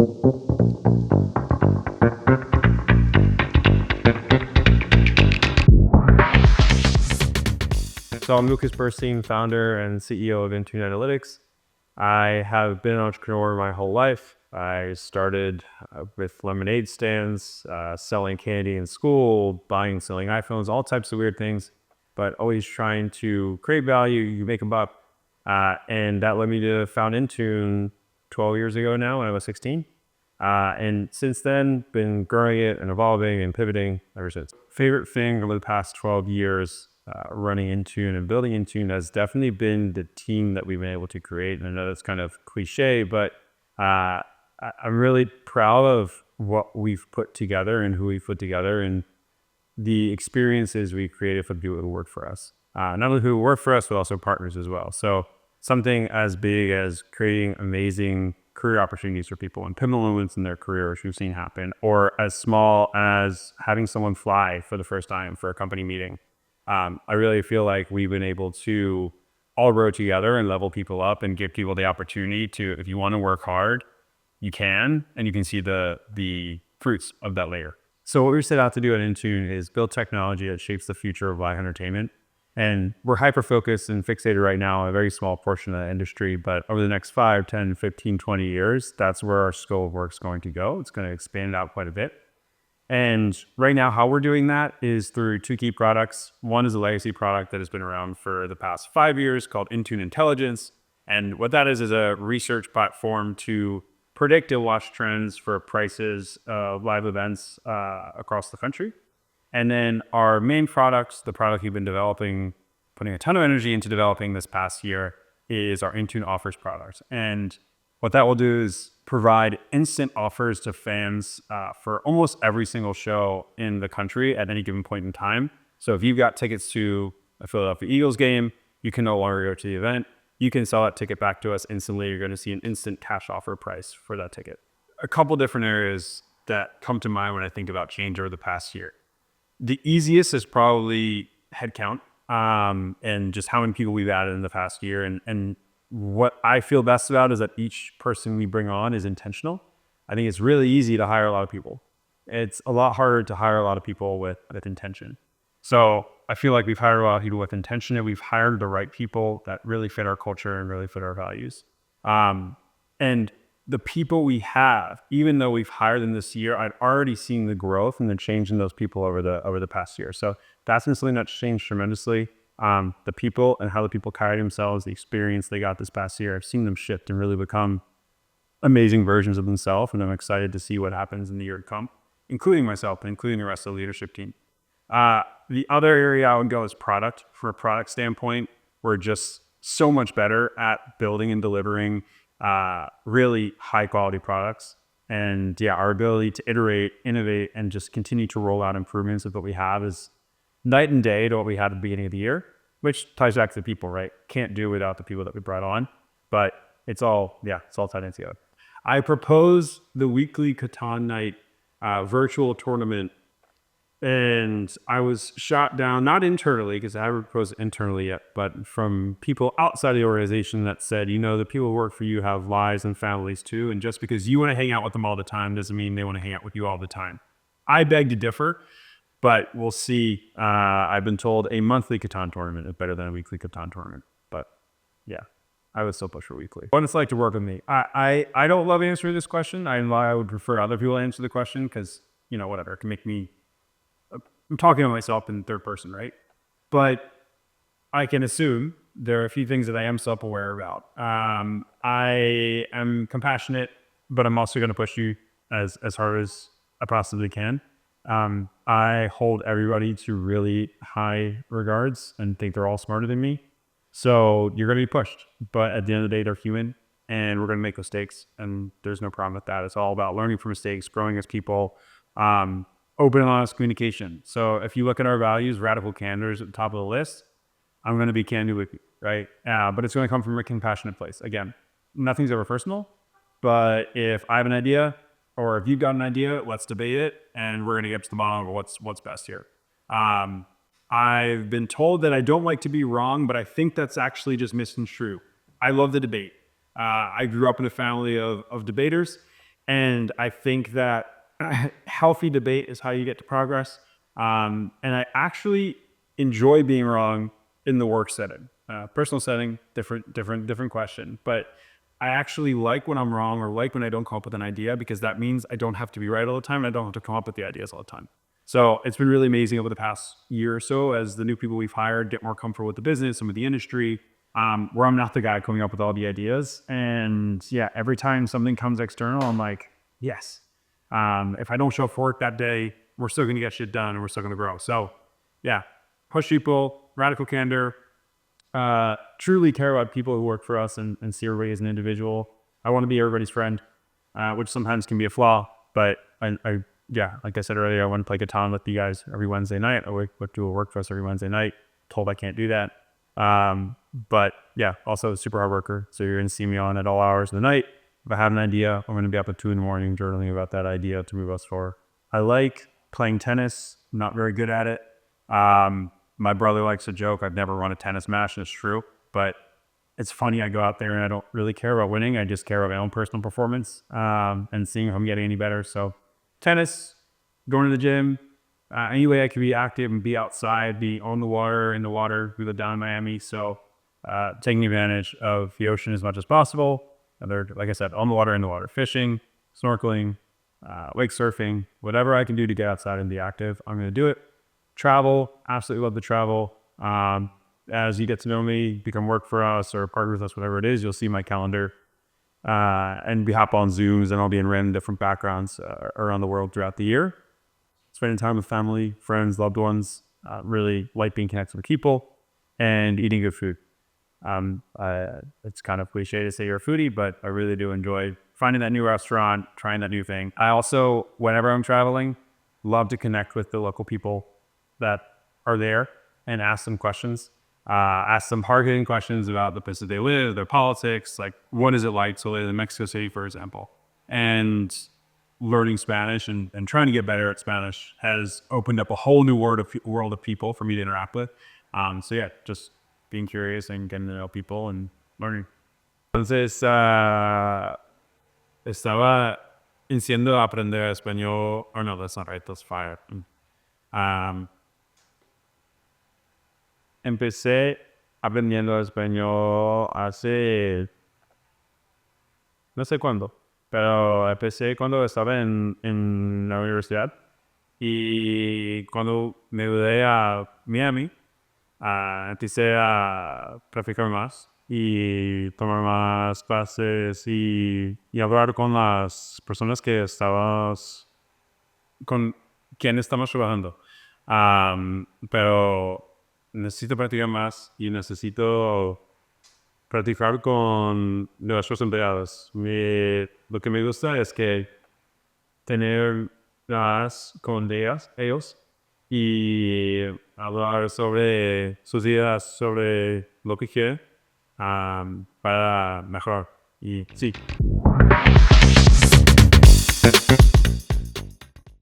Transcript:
So I'm Lucas Berstein, founder and CEO of InTune Analytics. I have been an entrepreneur my whole life. I started with lemonade stands, selling candy in school, buying and selling iPhones, all types of weird things, but always trying to create value, you make a buck. And that led me to found InTune 12 years ago now when I was 16. And since then, been growing it and evolving and pivoting ever since. Favorite thing over the past 12 years running InTune and building InTune has definitely been the team that we've been able to create. And I know that's kind of cliche, but I'm really proud of what we've put together and who we've put together and the experiences we created for the people who work for us. Not only who work for us, but also partners as well. So something as big as creating amazing career opportunities for people and pivotal moments in their career, which we've seen happen, or as small as having someone fly for the first time for a company meeting. I really feel like we've been able to all row together and level people up and give people the opportunity to, if you want to work hard, you can, and you can see the fruits of that layer. So what we set out to do at InTune is build technology that shapes the future of live entertainment. And we're hyper-focused and fixated right now on a very small portion of the industry, but over the next 5, 10, 15, 20 years, that's where our scope of work is going to go. It's going to expand out quite a bit. And right now, how we're doing that is through two key products. One is a legacy product that has been around for the past 5 years called InTune Intelligence. And what that is a research platform to predict and watch trends for prices of live events across the country. And then our main products, the product we've been developing, putting a ton of energy into developing this past year, is our InTune Offers product. And what that will do is provide instant offers to fans for almost every single show in the country at any given point in time. So if you've got tickets to a Philadelphia Eagles game, you can no longer go to the event. You can sell that ticket back to us instantly. You're going to see an instant cash offer price for that ticket. A couple different areas that come to mind when I think about change over the past year. The easiest is probably headcount and just how many people we've added in the past year. And what I feel best about is that each person we bring on is intentional. I think it's really easy to hire a lot of people. It's a lot harder to hire a lot of people with intention. So I feel like we've hired a lot of people with intention, and we've hired the right people that really fit our culture and really fit our values. And the people we have, even though we've hired them this year, I'd already seen the growth and the change in those people over the past year. So that's been something that's changed tremendously. The people and how the people carry themselves, the experience they got this past year, I've seen them shift and really become amazing versions of themselves. And I'm excited to see what happens in the year to come, including myself and including the rest of the leadership team. The other area I would go is product. From a product standpoint, we're just so much better at building and delivering really high quality products. And yeah, our ability to iterate, innovate, and just continue to roll out improvements of what we have is night and day to what we had at the beginning of the year, which ties back to the people, right? Can't do without the people that we brought on, but it's all tied in together. I propose the weekly Catan night virtual tournament, and I was shot down, not internally, because I haven't proposed it internally yet, but from people outside the organization that said, the people who work for you have lives and families too, and just because you want to hang out with them all the time doesn't mean they want to hang out with you all the time. I beg to differ, but we'll see. I've been told a monthly Catan tournament is better than a weekly Catan tournament, but yeah, I would still push for weekly. What it's like to work with me. I don't love answering this question. I would prefer other people to answer the question because, whatever, it can make me, I'm talking to myself in third person, right? But I can assume there are a few things that I am self-aware about. I am compassionate, but I'm also going to push you as hard as I possibly can. I hold everybody to really high regards and think they're all smarter than me. So you're going to be pushed, but at the end of the day, they're human and we're going to make mistakes, and there's no problem with that. It's all about learning from mistakes, growing as people, open and honest communication. So if you look at our values, radical candor is at the top of the list. I'm going to be candid with you, right? But it's going to come from a compassionate place. Again, nothing's ever personal, but if I have an idea or if you've got an idea, let's debate it, and we're going to get to the bottom of what's best here. I've been told that I don't like to be wrong, but I think that's actually just misconstrued. I love the debate. I grew up in a family of debaters, And I think that healthy debate is how you get to progress. And I actually enjoy being wrong in the work setting. Personal setting, different question. But I actually like when I'm wrong or like when I don't come up with an idea, because that means I don't have to be right all the time. And I don't have to come up with the ideas all the time. So it's been really amazing over the past year or so as the new people we've hired get more comfortable with the business and with the industry, where I'm not the guy coming up with all the ideas. And yeah, every time something comes external, I'm like, yes. If I don't show up for work that day, we're still going to get shit done and we're still going to grow. So yeah, push people, radical candor, truly care about people who work for us and see everybody as an individual. I want to be everybody's friend, which sometimes can be a flaw, but yeah, like I said earlier, I want to play guitar with you guys every Wednesday night. I do a work for us every Wednesday night. Told I can't do that. But yeah, also a super hard worker. So you're going to see me on at all hours of the night. If I have an idea, I'm going to be up at 2 a.m. journaling about that idea to move us forward. I like playing tennis. I'm not very good at it. My brother likes to joke, I've never run a tennis match, and it's true. But it's funny, I go out there and I don't really care about winning. I just care about my own personal performance and seeing if I'm getting any better. So tennis, going to the gym, any way I can be active and be outside, be on the water, in the water. We live down in Miami, so taking advantage of the ocean as much as possible. Like I said, on the water, in the water, fishing, snorkeling, wake surfing, whatever I can do to get outside and be active, I'm going to do it. Travel, absolutely love to travel. As you get to know me, become work for us or partner with us, whatever it is, you'll see my calendar. And we hop on Zooms and I'll be in random different backgrounds around the world throughout the year. Spending time with family, friends, loved ones, really like being connected with people and eating good food. It's kind of cliche to say you're a foodie, but I really do enjoy finding that new restaurant, trying that new thing. I also, whenever I'm traveling, love to connect with the local people that are there and ask them questions. Ask them hard-hitting questions about the places they live, their politics, like what is it like to live in Mexico City, for example. And learning Spanish and trying to get better at Spanish has opened up a whole new world of people for me to interact with. So yeah, just being curious and getting to know people and learning. Entonces, estaba iniciando a aprender español. Oh no, that's not right, that's fire. Empecé aprendiendo español hace no sé cuándo, pero empecé cuando estaba en la universidad y cuando me mudé a Miami, empecé a practicar más y tomar más clases y hablar con las personas con quien estamos trabajando. Pero necesito practicar más y necesito practicar con nuestros empleados. Lo que me gusta es que tener con ellos y hablar sobre sus ideas, sobre lo que quieren para mejorar. Y sí.